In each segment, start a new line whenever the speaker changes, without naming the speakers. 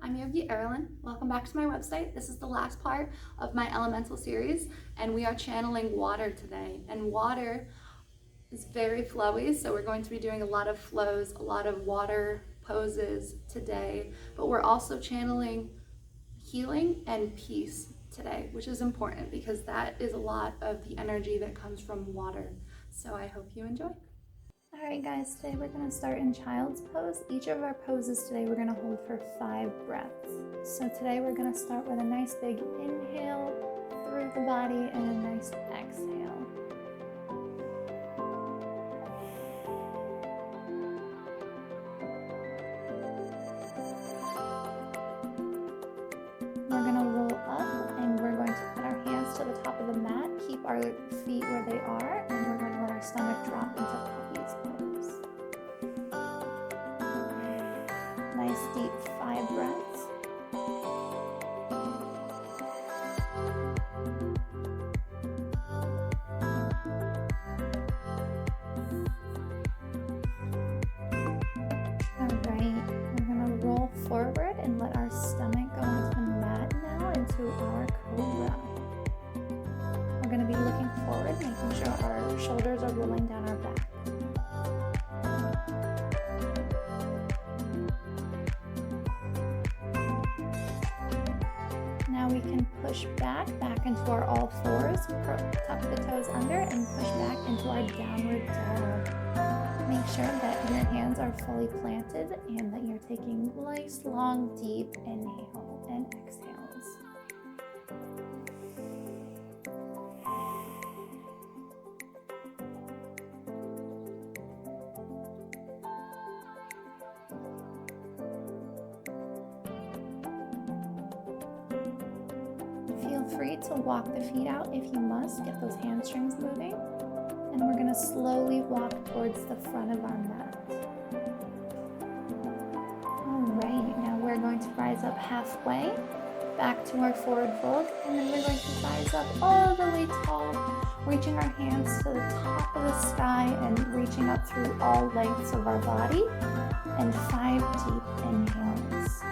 I'm Yogi Erlin. Welcome back to my website. This is the last part of my elemental series, and we are channeling water today. And water is very flowy, so we're going to be doing a lot of flows, a lot of water poses today, but we're also channeling healing and peace today, which is important because that is a lot of the energy that comes from water. So I hope you enjoy. All right, guys, today we're going to start in child's pose. Each of our poses today we're going to hold for 5 breaths. So today we're going to start with a nice big inhale through the body and a nice exhale. We're going to roll up and we're going to put our hands to the top of the mat, keep our feet where they are, and we're going to let our stomach drop into puppy's pose. Nice deep 5 breaths. Alright, we're going to roll forward and let our stomach go onto the mat now into our cobra. We're going to be looking forward, making sure our shoulders are rolling down our back. Now we can push back into our all fours, tuck the toes under, and push back into our downward dog. Make sure that your hands are fully planted and that you're taking nice, long, deep inhale and exhales. Feel free to walk the feet out if you must, get those hamstrings moving. And we're going to slowly walk towards the front of our mat. Alright, now we're going to rise up halfway, back to our forward fold, and then we're going to rise up all the way tall, reaching our hands to the top of the sky and reaching up through all lengths of our body, and 5 deep inhales.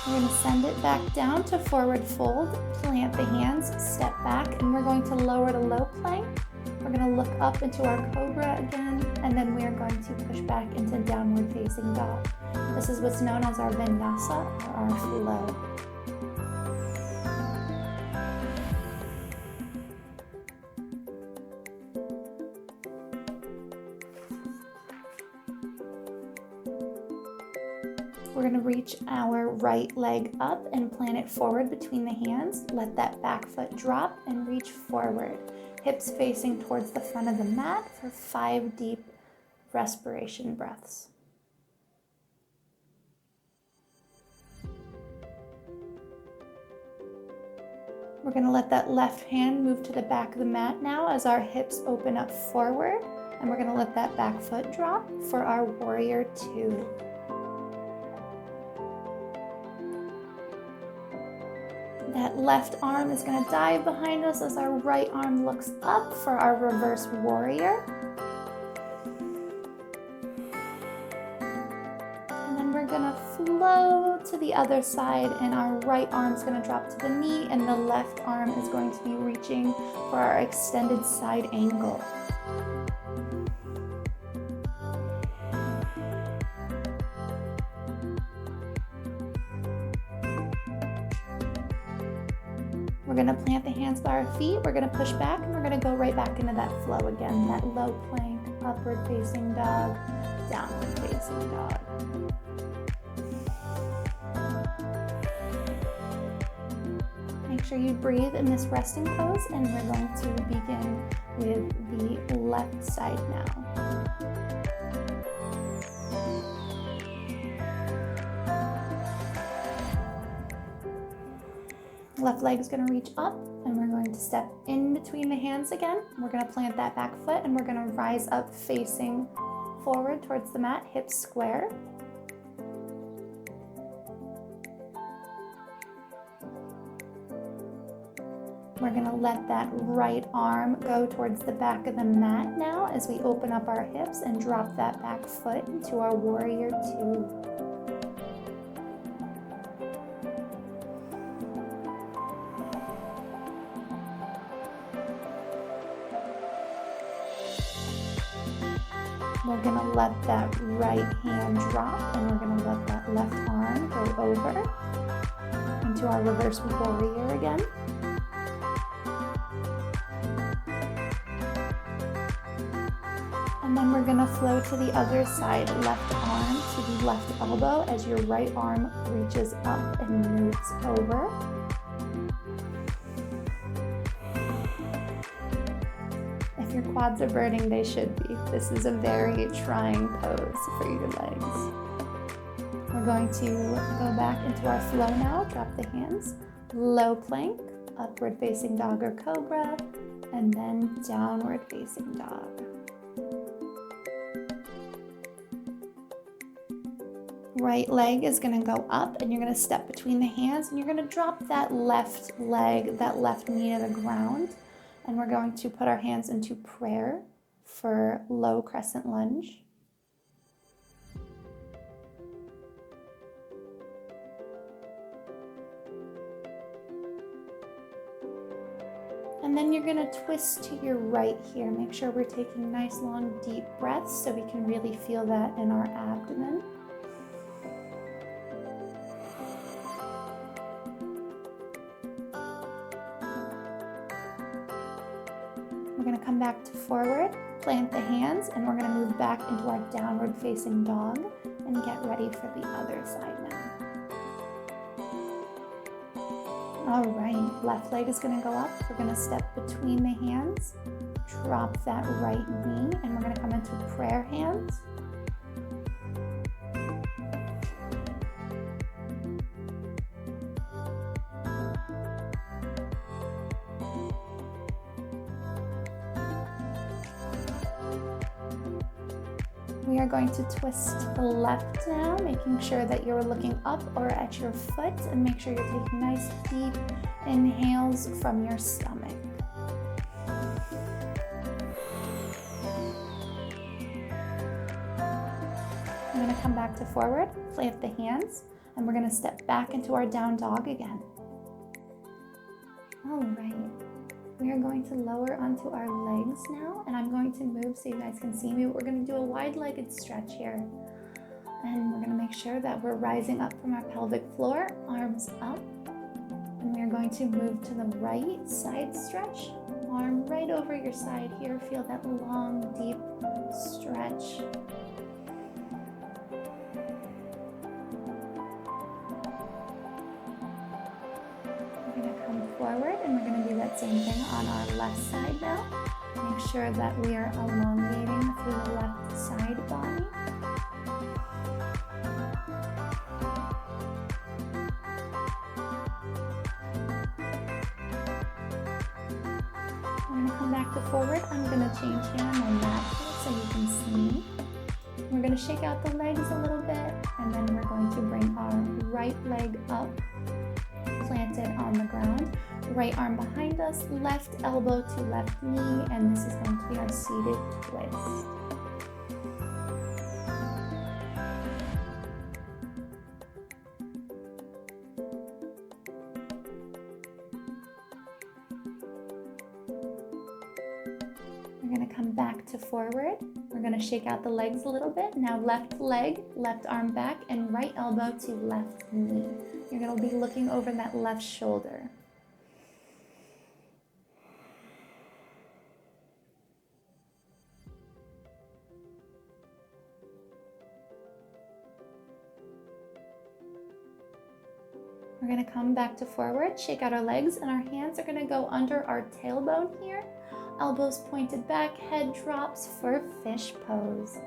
We're going to send it back down to forward fold, plant the hands, step back, and we're going to lower to low plank. We're going to look up into our cobra again, and then we are going to push back into downward facing dog. This is what's known as our vinyasa, or our flow. We're going to reach our right leg up and plant it forward between the hands. Let that back foot drop and reach forward. Hips facing towards the front of the mat for 5 deep respiration breaths. We're going to let that left hand move to the back of the mat now as our hips open up forward. And we're going to let that back foot drop for our warrior 2. That left arm is going to dive behind us as our right arm looks up for our reverse warrior. And then we're going to flow to the other side, and our right arm is going to drop to the knee and the left arm is going to be reaching for our extended side angle. We're going to plant the hands by our feet, we're going to push back, and we're going to go right back into that flow again, that low plank, upward facing dog, downward facing dog. Make sure you breathe in this resting pose, and we're going to begin with the left side now. Left leg is going to reach up, and we're going to step in between the hands again. We're going to plant that back foot, and we're going to rise up facing forward towards the mat, hips square. We're gonna let that right arm go towards the back of the mat now as we open up our hips and drop that back foot into our warrior two. We're gonna let that right hand drop and we're gonna let that left arm go over into our reverse warrior again. And then we're gonna flow to the other side, left arm to the left elbow as your right arm reaches up and moves over. If your quads are burning, they should be. This is a very trying pose for your legs. We're going to go back into our flow now. Drop the hands, low plank, upward facing dog or cobra, and then downward facing dog. Right leg is going to go up and you're going to step between the hands and you're going to drop that left leg, that left knee to the ground. And we're going to put our hands into prayer for low crescent lunge. And then you're going to twist to your right here. Make sure we're taking nice long deep breaths so we can really feel that in our abdomen. We're going to come back to forward, plant the hands, and we're going to move back into our downward facing dog and get ready for the other side now. All right, left leg is going to go up. We're going to step between the hands, drop that right knee, and we're going to come into prayer hands. We are going to twist to the left now, making sure that you're looking up or at your foot, and make sure you're taking nice deep inhales from your stomach. We're going to come back to forward, plant the hands, and we're going to step back into our down dog again. All right. We are going to lower onto our legs now, and I'm going to move so you guys can see me. We're going to do a wide-legged stretch here. And we're going to make sure that we're rising up from our pelvic floor, arms up. And we are going to move to the right side stretch. Arm right over your side here. Feel that long, deep stretch. Forward, and we're going to do that same thing on our left side now. Make sure that we are elongating through the left side body. I'm going to come back to forward. I'm going to change here on my mat here so you can see me. We're going to shake out the legs a little bit, and then we're going to bring our right leg up, planted on the ground. Right arm behind us, left elbow to left knee, and this is going to be our seated twist. We're going to come back to forward. We're going to shake out the legs a little bit. Now left leg, left arm back, and right elbow to left knee. You're going to be looking over that left shoulder. We're going to come back to forward, shake out our legs, and our hands are going to go under our tailbone here. Elbows pointed back, head drops for fish pose.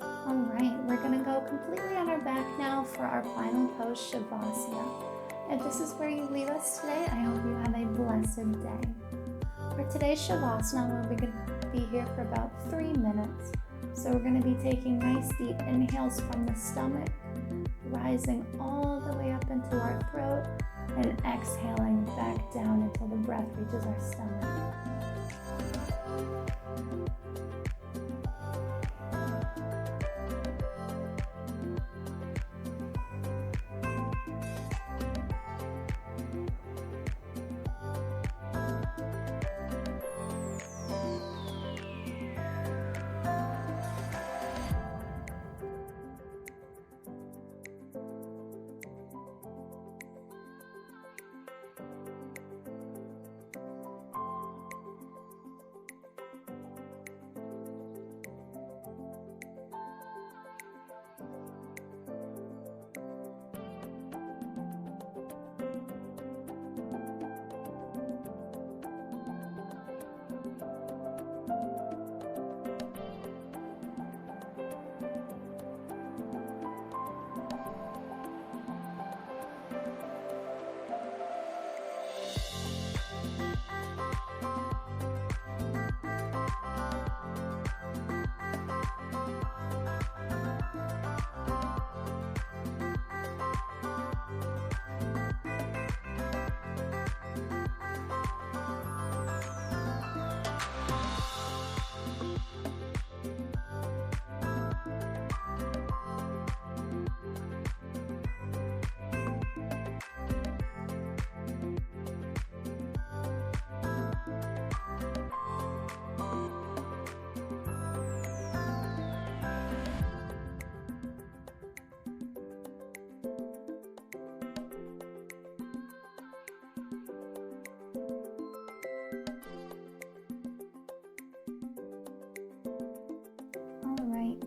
All right, we're going to go completely on our back now for our final pose, Shavasana. If this is where you leave us today, I hope you have a blessed day. For today's Shavasana, we're going to be here for about 3 minutes. So we're going to be taking nice deep inhales from the stomach, rising all the way up into our throat, and exhaling back down until the breath reaches our stomach.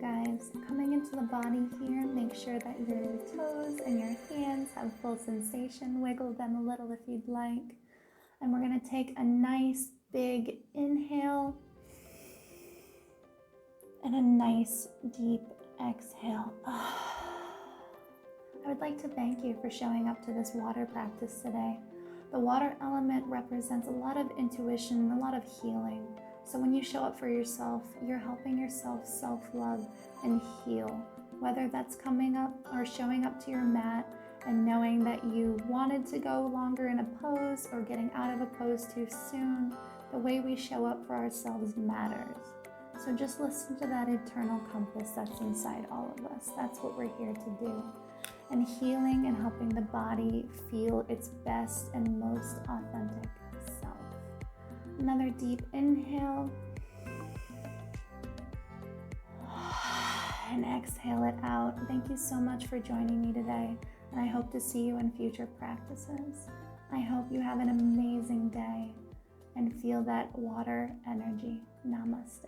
Guys, coming into the body here, make sure that your toes and your hands have full sensation. Wiggle them a little if you'd like. And we're going to take a nice big inhale and a nice deep exhale. I would like to thank you for showing up to this water practice today. The water element represents a lot of intuition and a lot of healing. So when you show up for yourself, you're helping yourself self-love and heal. Whether that's coming up or showing up to your mat and knowing that you wanted to go longer in a pose or getting out of a pose too soon, the way we show up for ourselves matters. So just listen to that internal compass that's inside all of us. That's what we're here to do. And healing and helping the body feel its best and most authentic self. Another deep inhale and exhale it out. Thank you so much for joining me today, and I hope to see you in future practices. I hope you have an amazing day and feel that water energy. Namaste.